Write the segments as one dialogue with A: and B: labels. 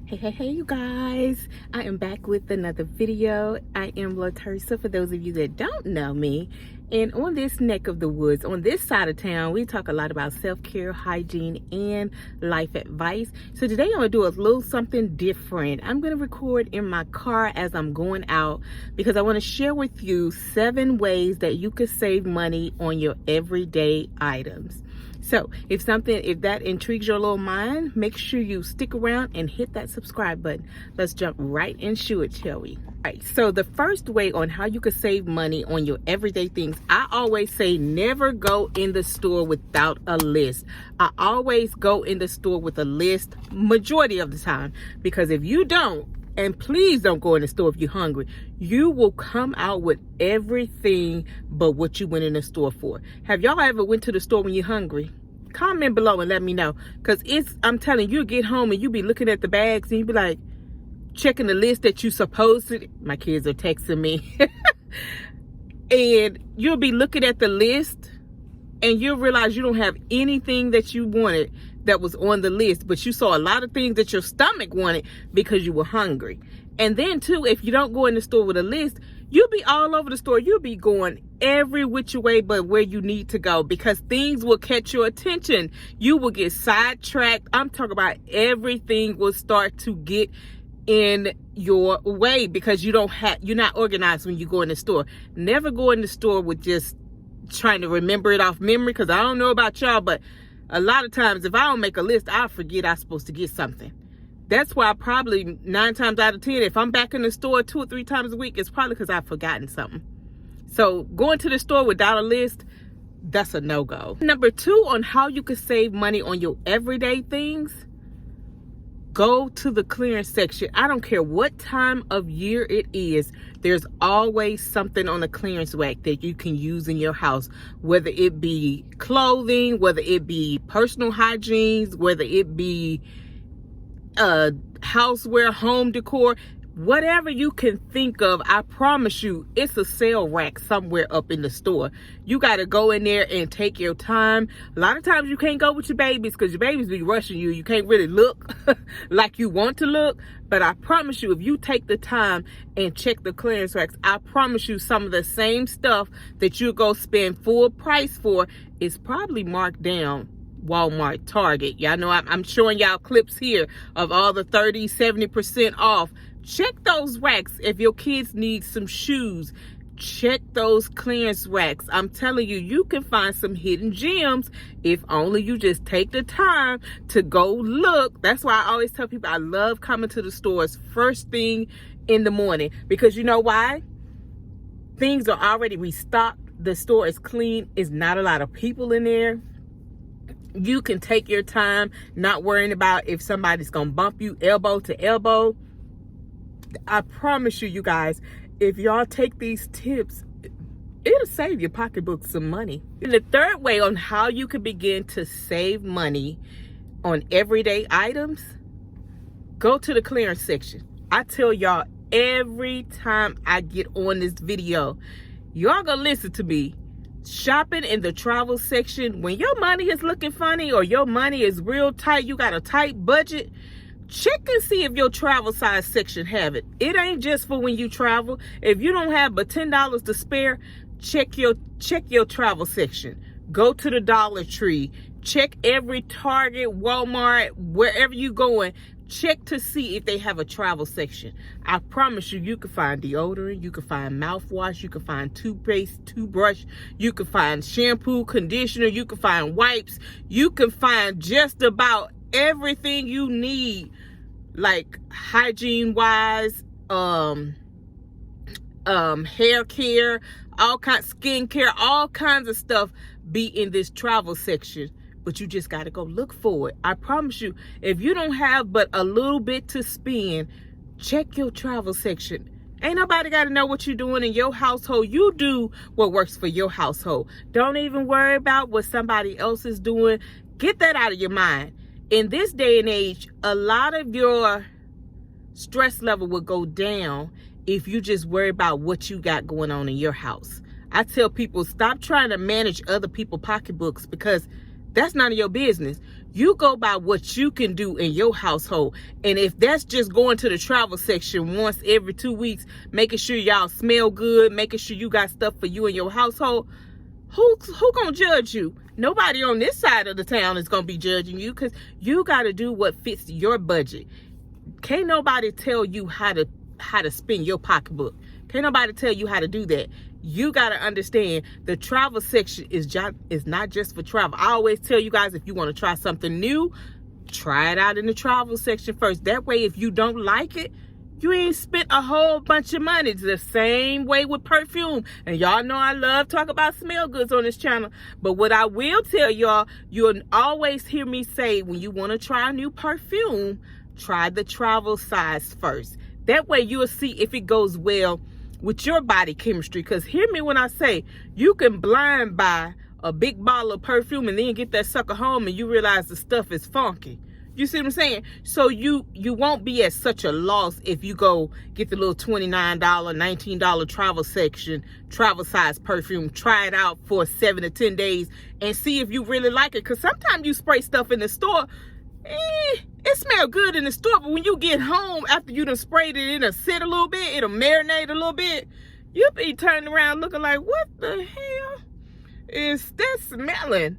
A: Hey, you guys. I am back with another video. I am Latersa, for those of you that don't know me. And on this neck of the woods, on this side of town, we talk a lot about self-care, hygiene, and life advice. So today I'm gonna do a little something different. I'm gonna record in my car as I'm going out because I wanna share with you 7 ways that you could save money on your everyday items. So if that intrigues your little mind, make sure you stick around and hit that subscribe button. Let's jump right into it, shall we? All right, so the first way on how you can save money on your everyday things, I always say never go in the store without a list. I always go in the store with a list majority of the time, because if you don't, and please don't go in the store if you're hungry, you will come out with everything but what you went in the store for. Have y'all ever went to the store when you're hungry? Comment below and let me know, because I'm telling you, get home and you be looking at the bags and you be like checking the list that you supposed to. My kids are texting me and you'll be looking at the list and you'll realize you don't have anything that you wanted that was on the list, but you saw a lot of things that your stomach wanted because you were hungry. And then too, if you don't go in the store with a list, you'll be all over the store. You'll be going every which way but where you need to go, because things will catch your attention. You will get sidetracked. I'm talking about everything will start to get in your way because you're not organized when you go in the store. Never go in the store with just trying to remember it off memory, because I don't know about y'all, but a lot of times if I don't make a list, I'll forget I'm supposed to get something. That's why probably 9 times out of 10, if I'm back in the store 2 or 3 times a week, it's probably because I've forgotten something. So going to the store without a list, that's a no-go. Number 2 on how you can save money on your everyday things, go to the clearance section. I don't care what time of year it is, there's always something on the clearance rack that you can use in your house, whether it be clothing, whether it be personal hygiene, whether it be houseware, home decor, whatever you can think of. I promise you, it's a sale rack somewhere up in the store. You got to go in there and take your time. A lot of times you can't go with your babies because your babies be rushing you. You can't really look like you want to look. But I promise you, if you take the time and check the clearance racks, I promise you some of the same stuff that you go spend full price for is probably marked down. Walmart, Target. Y'all know I'm showing y'all clips here of all the 30, 70% off. Check those racks. If your kids need some shoes, check those clearance racks. I'm telling you, you can find some hidden gems if only you just take the time to go look. That's why I always tell people I love coming to the stores first thing in the morning, because you know why? Things are already restocked. The store is clean. It's not a lot of people in there. You can take your time, not worrying about if somebody's gonna bump you elbow to elbow. I promise you guys, if y'all take these tips, it'll save your pocketbook some money. And the third way on how you can begin to save money on everyday items, go to the clearance section. I tell y'all every time I get on this video, y'all gonna listen to me. Shopping in the travel section, when your money is looking funny or your money is real tight, you got a tight budget, check and see if your travel size section have it. It ain't just for when you travel. If you don't have but $10 to spare, check your travel section. Go to the Dollar Tree. Check every Target, Walmart, wherever you going. Check to see if they have a travel section. I promise you, you can find deodorant, you can find mouthwash, you can find toothpaste, toothbrush, you can find shampoo, conditioner, you can find wipes, you can find just about everything you need, like hygiene wise, hair care, all kinds, skin care, all kinds of stuff be in this travel section. But you just got to go look for it. I promise you, if you don't have but a little bit to spend, check your travel section. Ain't nobody got to know what you're doing in your household. You do what works for your household. Don't even worry about what somebody else is doing. Get that out of your mind. In this day and age, a lot of your stress level will go down if you just worry about what you got going on in your house. I tell people, stop trying to manage other people's pocketbooks, because that's none of your business. You go by what you can do in your household. And if that's just going to the travel section once every 2 weeks, making sure y'all smell good, making sure you got stuff for you and your household, who gonna judge you? Nobody on this side of the town is gonna be judging you, because you got to do what fits your budget. Can't nobody tell you how to spend your pocketbook. Can't nobody tell you how to do that. You got to understand the travel section is not just for travel. I always tell you guys, if you want to try something new, try it out in the travel section first. That way, if you don't like it, you ain't spent a whole bunch of money. It's the same way with perfume. And y'all know I love talking about smell goods on this channel. But what I will tell y'all, you'll always hear me say, when you want to try a new perfume, try the travel size first. That way you'll see if it goes well with your body chemistry. Because hear me when I say, you can blind buy a big bottle of perfume and then get that sucker home and you realize the stuff is funky. You see what I'm saying? So you won't be at such a loss if you go get the little $29, $19 travel section, travel size perfume, try it out for 7 to 10 days and see if you really like it. Because sometimes you spray stuff in the store, it smells good in the store, but when you get home after you done sprayed it, it'll sit a little bit, it'll marinate a little bit, you'll be turning around looking like, what the hell is that smelling?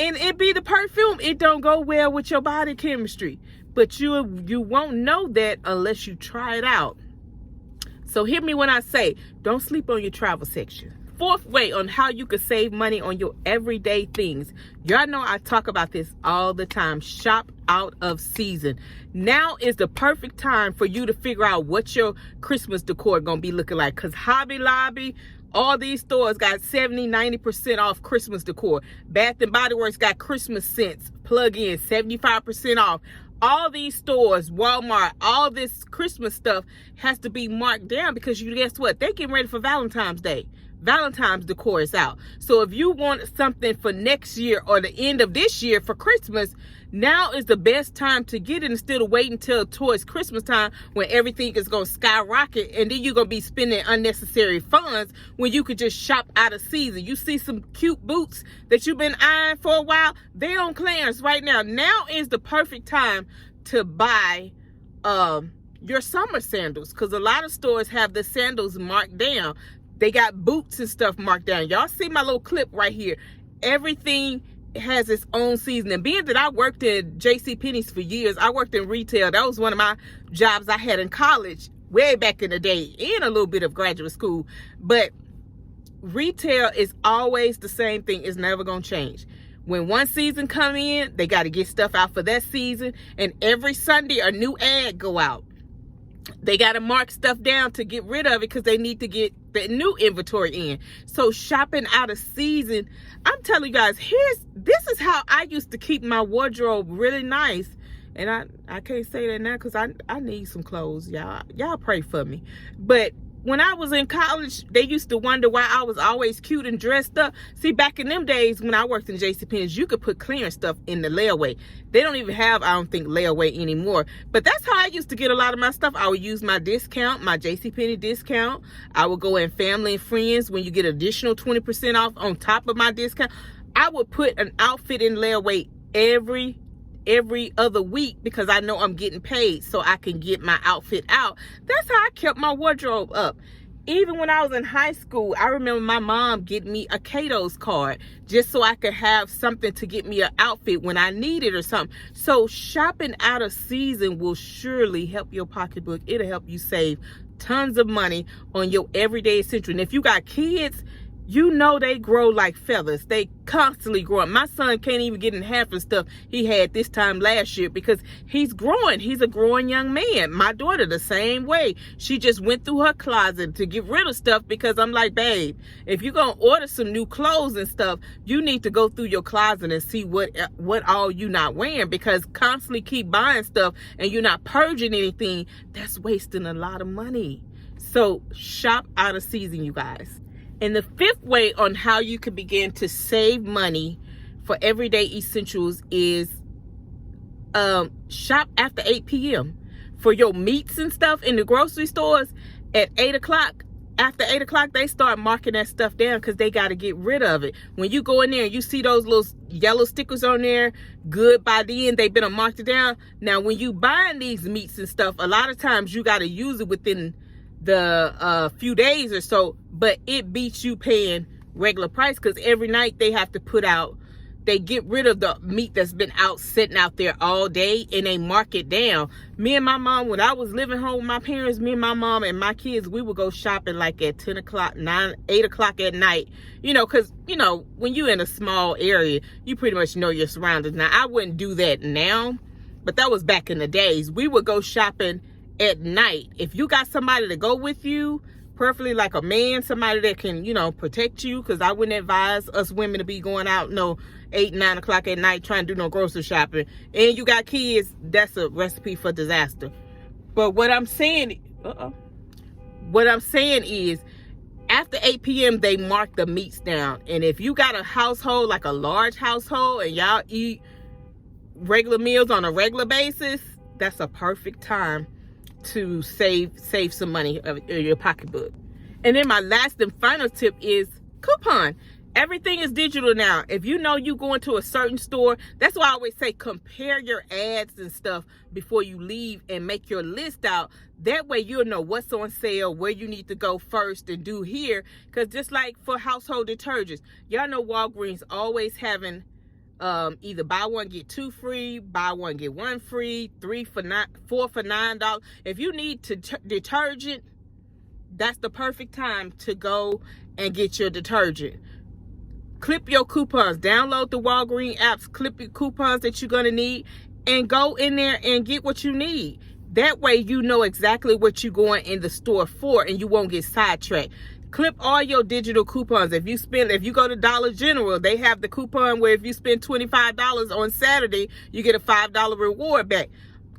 A: And it be the perfume. It don't go well with your body chemistry, but you won't know that unless you try it out. So hear me when I say, don't sleep on your travel section. Fourth way on how you can save money on your everyday things. Y'all know I talk about this all the time. Shop out of season. Now is the perfect time for you to figure out what your Christmas decor gonna be looking like. Because Hobby Lobby, all these stores got 70-90% off Christmas decor. Bath and Body Works got Christmas scents. Plug in 75% off. All these stores, Walmart, all this Christmas stuff has to be marked down, because you guess what? They getting ready for Valentine's Day. Valentine's decor is out. So if you want something for next year or the end of this year for Christmas, now is the best time to get it, instead of waiting until towards Christmas time when everything is going to skyrocket and then you're going to be spending unnecessary funds when you could just shop out of season. You see some cute boots that you've been eyeing for a while, they're on clearance right now. Now is the perfect time to buy your summer sandals, because a lot of stores have the sandals marked down. They got boots and stuff marked down. Y'all see my little clip right here. Everything has its own season. And being that I worked in JCPenney's for years, I worked in retail. That was one of my jobs I had in college way back in the day, and a little bit of graduate school. But retail is always the same thing. It's never going to change. When one season come in, they got to get stuff out for that season. And every Sunday, a new ad go out. They got to mark stuff down to get rid of it, because they need to get the new inventory in. So shopping out of season, I'm telling you guys, this is how I used to keep my wardrobe really nice. And I can't say that now because I need some clothes, y'all. Y'all pray for me. But when I was in college, they used to wonder why I was always cute and dressed up. See, back in them days when I worked in JCPenney's, you could put clearance stuff in the layaway. They don't even have, I don't think, layaway anymore. But that's how I used to get a lot of my stuff. I would use my discount, my JCPenney discount. I would go in family and friends when you get additional 20% off on top of my discount. I would put an outfit in layaway every other week, because I know I'm getting paid so I can get my outfit out. That's how I kept my wardrobe up. Even when I was in high school, I remember my mom getting me a Cato's card just so I could have something to get me an outfit when I need it or something. So shopping out of season will surely help your pocketbook. It'll help you save tons of money on your everyday essential. And if you got kids, you know they grow like feathers. They constantly growing. My son can't even get in half the stuff he had this time last year because he's growing. He's a growing young man. My daughter the same way. She just went through her closet to get rid of stuff, because I'm like, babe, if you're going to order some new clothes and stuff, you need to go through your closet and see what all you not wearing, because constantly keep buying stuff and you're not purging anything, that's wasting a lot of money. So shop out of season, you guys. And the fifth way on how you can begin to save money for everyday essentials is shop after 8 p.m. For your meats and stuff in the grocery stores at 8 o'clock. after 8 o'clock, they start marking that stuff down because they got to get rid of it. When you go in there and you see those little yellow stickers on there, good, by the end, they've been marked it down. Now, when you buying these meats and stuff, a lot of times you got to use it within the few days or so, but it beats you paying regular price because every night they have to put out, they get rid of the meat that's been out sitting out there all day and they mark it down. Me and my mom, when I was living home with my parents, me and my mom and my kids, we would go shopping like at 10 o'clock, 8 o'clock at night, you know, because, you know, when you're in a small area, you pretty much know your surroundings. Now, I wouldn't do that now, but that was back in the days. We would go shopping at night. If you got somebody to go with you, preferably like a man, somebody that can, you know, protect you, because I wouldn't advise us women to be going out no 8, 9 o'clock at night trying to do no grocery shopping. And you got kids, that's a recipe for disaster. But what I'm saying, is after 8 p.m. they mark the meats down. And if you got a household, like a large household, and y'all eat regular meals on a regular basis, that's a perfect time to save some money in your pocketbook. And then my last and final tip is coupon. Everything is digital now. If you know you going to a certain store, that's why I always say compare your ads and stuff before you leave and make your list out. That way you'll know what's on sale, where you need to go first and do here. Because just like for household detergents, y'all know Walgreens always having either buy one get two free, buy one get one free, 4 for $9. If you need detergent, that's the perfect time to go and get your detergent. Clip your coupons, download the Walgreens apps, clip your coupons that you're gonna need, and go in there and get what you need. That way you know exactly what you're going in the store for and you won't get sidetracked. Clip all your digital coupons. If you go to Dollar General, they have the coupon where if you spend $25 on Saturday, you get a $5 reward back.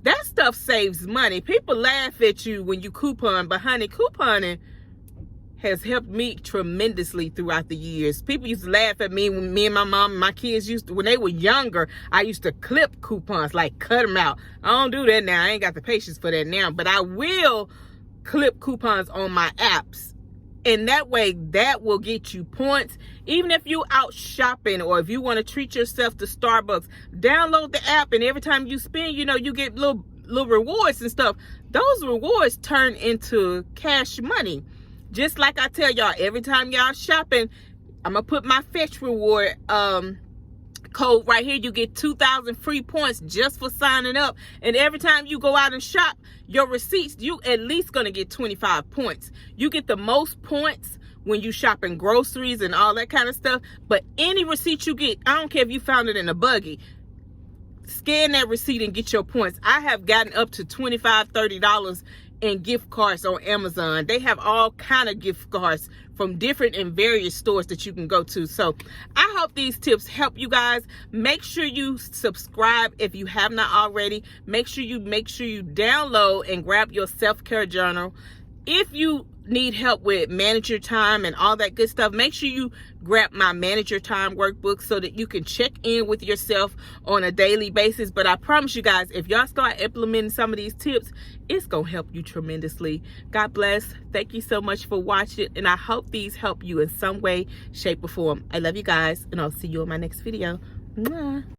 A: That stuff saves money. People laugh at you when you coupon, but honey, couponing has helped me tremendously throughout the years. People used to laugh at me when me and my mom and my kids when they were younger, I used to clip coupons, like cut them out. I don't do that now. I ain't got the patience for that now, but I will clip coupons on my apps. And that way, that will get you points. Even if you out shopping or if you want to treat yourself to Starbucks, download the app, and every time you spend, you know, you get little rewards and stuff. Those rewards turn into cash money. Just like I tell y'all, every time y'all shopping, I'm going to put my Fetch reward code right here. You get 2,000 free points just for signing up. And every time you go out and shop, your receipts, you at least going to get 25 points. You get the most points when you shopping groceries and all that kind of stuff. But any receipt you get, I don't care if you found it in a buggy, scan that receipt and get your points. I have gotten up to $25, $30 in gift cards on Amazon. They have all kind of gift cards from different and various stores that you can go to. So I hope these tips help you guys. Make sure you subscribe if you have not already. Make sure you download and grab your self-care journal. If you need help with manage your time and all that good stuff, make sure you grab my manage your time workbook so that you can check in with yourself on a daily basis. But I promise you guys, if y'all start implementing some of these tips, it's gonna help you tremendously. God bless. Thank you so much for watching, and I hope these help you in some way, shape, or form. I love you guys, and I'll see you in my next video. Mwah.